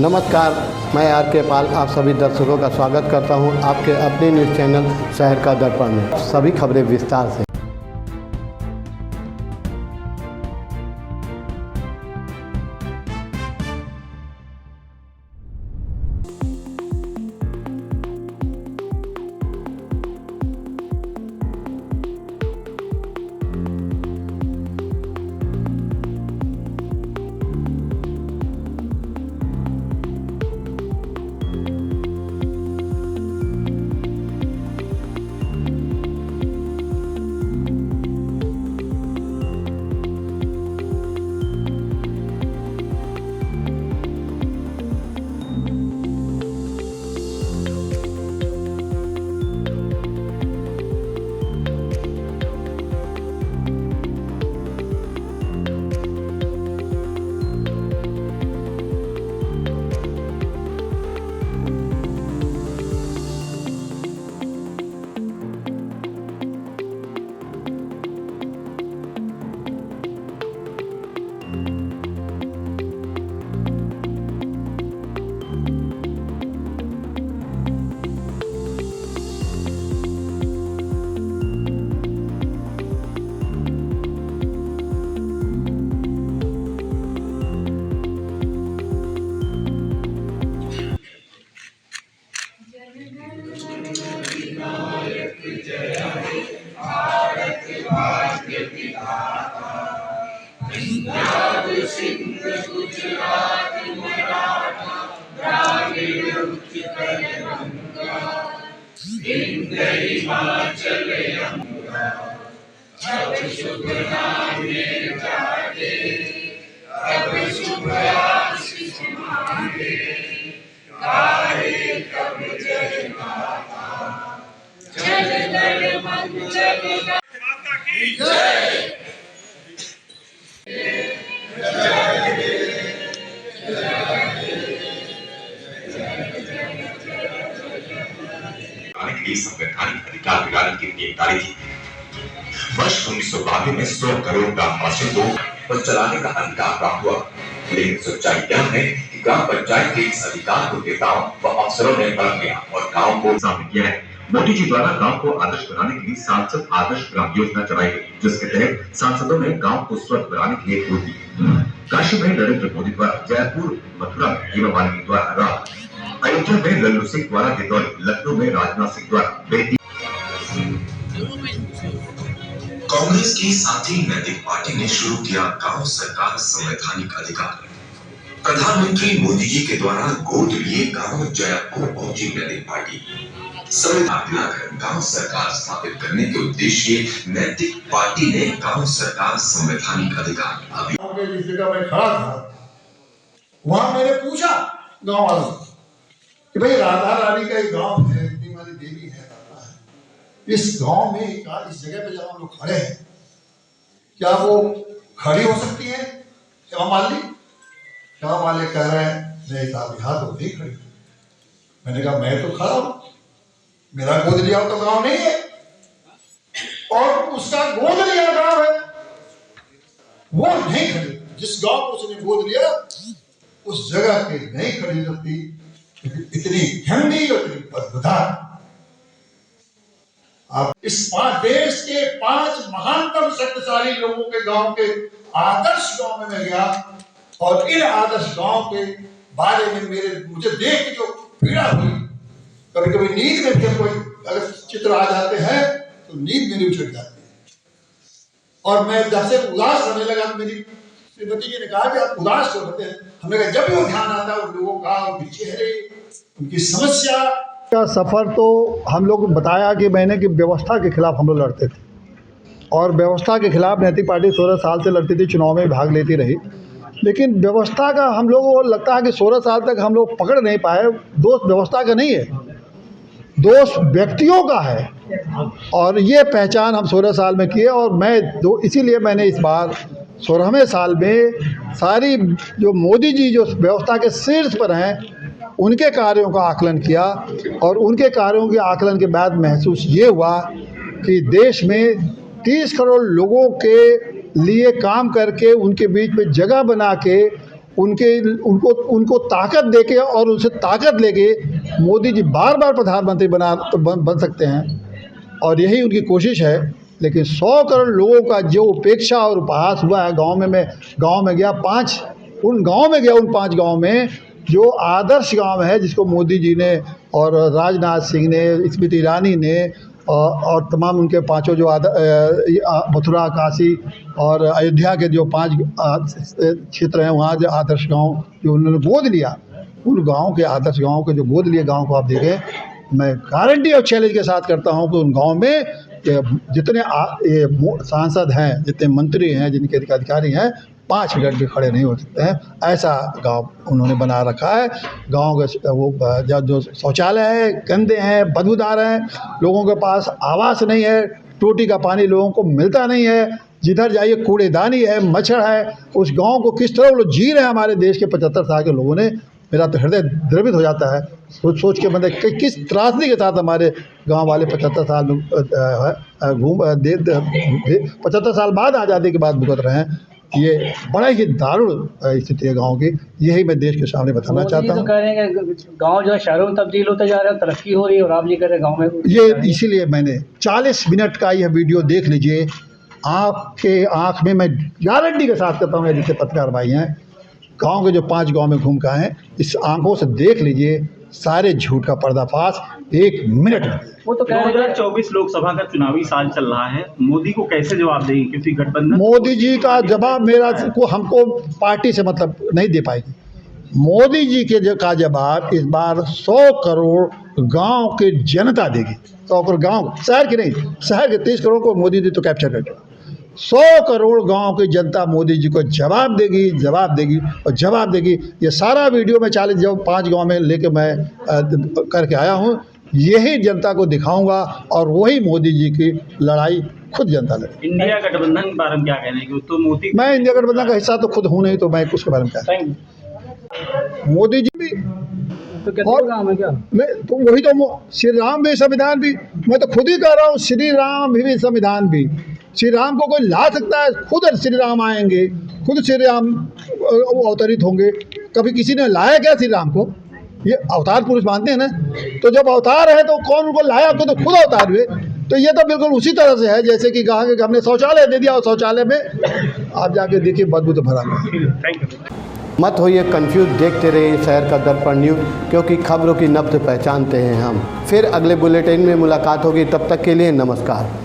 नमस्कार, मैं आर के पाल आप सभी दर्शकों का स्वागत करता हूं आपके अपने न्यूज़ चैनल शहर का दर्पण में। सभी खबरें विस्तार से। पंजाब सिंध गुजरात मराठा द्राविड़ उत्कल गंगा विंध्य हिमाचल यमुना अब शुभ नामे जागे अब शुभ आशीष मांगे गाहे तब जय माता जल दल मंचल माता की जय। संवैधानिक अधिकार दिलाने की नियमकारी थी। वर्ष 1992 में 100 करोड़ ग्राम वासियों को बस चलाने का अधिकार प्राप्त हुआ, लेकिन सच्चाई यह है कि ग्राम पंचायत के इस अधिकार को नेताओं व अफसरों ने पलट लिया और गांव को सामने किया है। मोदी जी द्वारा गांव को आदर्श बनाने के लिए सांसद आदर्श ग्राम योजना चलाई गई, जिसके तहत सांसदों ने गांव को स्वच्छ बनाने के लिए वोट दी। काशी में नरेंद्र मोदी द्वारा, जयपुर मथुरा में हेमा मालिनी द्वारा राम, अयोध्या में लल्लू सिंह द्वारा दिदौली, लखनऊ में राजनाथ सिंह द्वारा बेटी। कांग्रेस की साथी नैतिक पार्टी ने शुरू किया गांव सरकार संवैधानिक अधिकार। प्रधानमंत्री मोदी जी के द्वारा गोद लिए गांव जयपुर पहुंची नैतिक पार्टी। संविधान दिलाकर गांव सरकार स्थापित करने के उद्देश्य नैतिक पार्टी ने गांव सरकार संवैधानिक अधिकार अभियान जिस जगह मैं खड़ा था वहां मैंने पूछा गांव वालों कि भाई राधा रानी का एक गांव है, इतनी वाली देवी है, इस गांव में इस जगह पे जब हम लोग खड़े हैं क्या वो खड़ी हो सकती है हेमा मालिनी? हेमा मालिनी कह रहे हैं नहीं साहब यहाँ तो नहीं खड़ी। मैंने कहा मैं तो खड़ा हूं, मेरा गोद लिया तो गांव नहीं है और उसका गोद लिया गांव है, वो नहीं खड़ी। जिस गांव को उसने गोद लिया उस जगह के नहीं खड़ी रहती, इतनी ठंडी और इतनी बदबूदार। अब इस देश के 5 महानतम शक्तिशाली लोगों के गांव के आदर्श गांव में मैं गया और इन आदर्श गांव के बारे में मुझे देख के जो पीड़ा हुई, कभी कभी नींद में भी कोई अगर चित्र आ जाते हैं तो नींद मेरी उछट जाती है और मैं जब से उदास होने लगा तो मेरी श्रीमती जी ने कहा कि आप उदास हो रहते हैं। हमने कहा जब भी वो ध्यान आता है उन लोगों का, उनके चेहरे, उनकी समस्या का सफ़र तो हम लोग बताया कि मैंने कि व्यवस्था के खिलाफ हम लोग लड़ते थे और व्यवस्था के खिलाफ नैतिक पार्टी 16 साल से लड़ती थी, चुनाव में भाग लेती रही। लेकिन व्यवस्था का हम लोगों को लगता है कि 16 साल तक हम लोग पकड़ नहीं पाए। दोष व्यवस्था का नहीं है, दोष व्यक्तियों का है और ये पहचान हम 16 साल में किए। और मैं इसीलिए मैंने इस बार 16वें साल में सारी जो मोदी जी जो व्यवस्था के शीर्ष पर हैं उनके कार्यों का आकलन किया और उनके कार्यों के आकलन के बाद महसूस ये हुआ कि देश में 30 करोड़ लोगों के लिए काम करके उनके बीच में जगह बना के उनको ताकत देके और उनसे ताकत लेके मोदी जी बार बार प्रधानमंत्री बन सकते हैं और यही उनकी कोशिश है। लेकिन 100 करोड़ लोगों का जो उपेक्षा और उपहास हुआ है, गांव में मैं गांव में गया, उन 5 गांव में जो आदर्श गांव है जिसको मोदी जी ने और राजनाथ सिंह ने, स्मृति ईरानी ने और तमाम उनके पांचों जो मथुरा, काशी और अयोध्या के जो 5 क्षेत्र हैं, वहाँ जो आदर्श गांव जो उन्होंने गोद लिया, उन गांव के आदर्श गांव के जो गोद लिए गांव को आप देखें, मैं गारंटी और चैलेंज के साथ करता हूं कि उन गांव में जितने सांसद हैं, जितने मंत्री हैं, जिनके अधिकारी हैं, 5 मिनट भी खड़े नहीं हो सकते हैं। ऐसा गांव उन्होंने बना रखा है। गांव के वो जो शौचालय है गंदे हैं, बदबूदार हैं, लोगों के पास आवास नहीं है, टूटी का पानी लोगों को मिलता नहीं है, जिधर जाइए कूड़ेदानी है, मच्छर है। उस गांव को किस तरह वो लोग जी रहे हैं हमारे देश के 75 साल के लोगों ने, मेरा तो हृदय द्रवित हो जाता है सोच के। मतलब किस त्रासदी के साथ हमारे गांव वाले 75 साल 75 साल बाद आज़ादी के बाद भुगत रहे हैं। ये बड़ा ही दारुण स्थिति है गांव की। यही मैं देश के सामने बताना चाहता हूँ। कह रहे हैं कि गांव जो है शहरों में तब्दील होते जा रहा है, तरक्की हो रही है, और आप ये कह रहे हैं गाँव में ये इसीलिए मैंने 40 मिनट का यह वीडियो देख लीजिए। आँख में मैं गारंटी के साथ कहता हूँ, जितने पत्रकार भाई हैं गांव के जो 5 गांव में घूम के आए हैं, इस आंखों से देख लीजिए सारे झूठ का पर्दाफाश 1 मिनट में। वो तो 2024 लोकसभा का चुनावी साल चल रहा है, मोदी को कैसे जवाब देंगे? क्योंकि गठबंधन मोदी जी का जवाब हमको पार्टी से मतलब नहीं दे पाएगी। मोदी जी का जवाब इस बार 100 करोड़ गांव की जनता देगी। 100 करोड़ गांव, शहर की नहीं, शहर के 30 करोड़ को मोदी जी तो कैप्चर कर दिया। 100 करोड़ गांव की जनता मोदी जी को जवाब देगी। ये सारा वीडियो में 5 गांव में लेके मैं करके आया हूँ, यही जनता को दिखाऊंगा और वही मोदी जी की लड़ाई खुद जनता लड़े। इंडिया गठबंधन के बारे में क्या कहना है? कि तो मोदी, मैं इंडिया गठबंधन का हिस्सा तो खुद हूँ नहीं, तो मैं उसके बारे में क्या। मोदी जी भी और काम है क्या? मैं तो वही तो श्री राम भी, संविधान भी, मैं तो खुद ही कह रहा हूँ, श्री राम भी संविधान भी। श्री राम को कोई ला सकता है? खुद श्री राम आएंगे, खुद श्री राम अवतरित होंगे। कभी किसी ने लाया क्या श्री राम को? ये अवतार पुरुष मानते हैं ना, तो जब अवतार है तो कौन उनको लाया? तो खुद अवतार हुए। तो ये तो बिल्कुल उसी तरह से है जैसे कि कहा कि हमने शौचालय दे दिया और शौचालय में आप जाके देखिए बदबू तो भरा है। मत होइए कंफ्यूज, देखते रहिए शहर का दर्पण न्यूज़, क्योंकि खबरों की नब्ज पहचानते हैं हम। फिर अगले बुलेटिन में मुलाकात होगी, तब तक के लिए नमस्कार।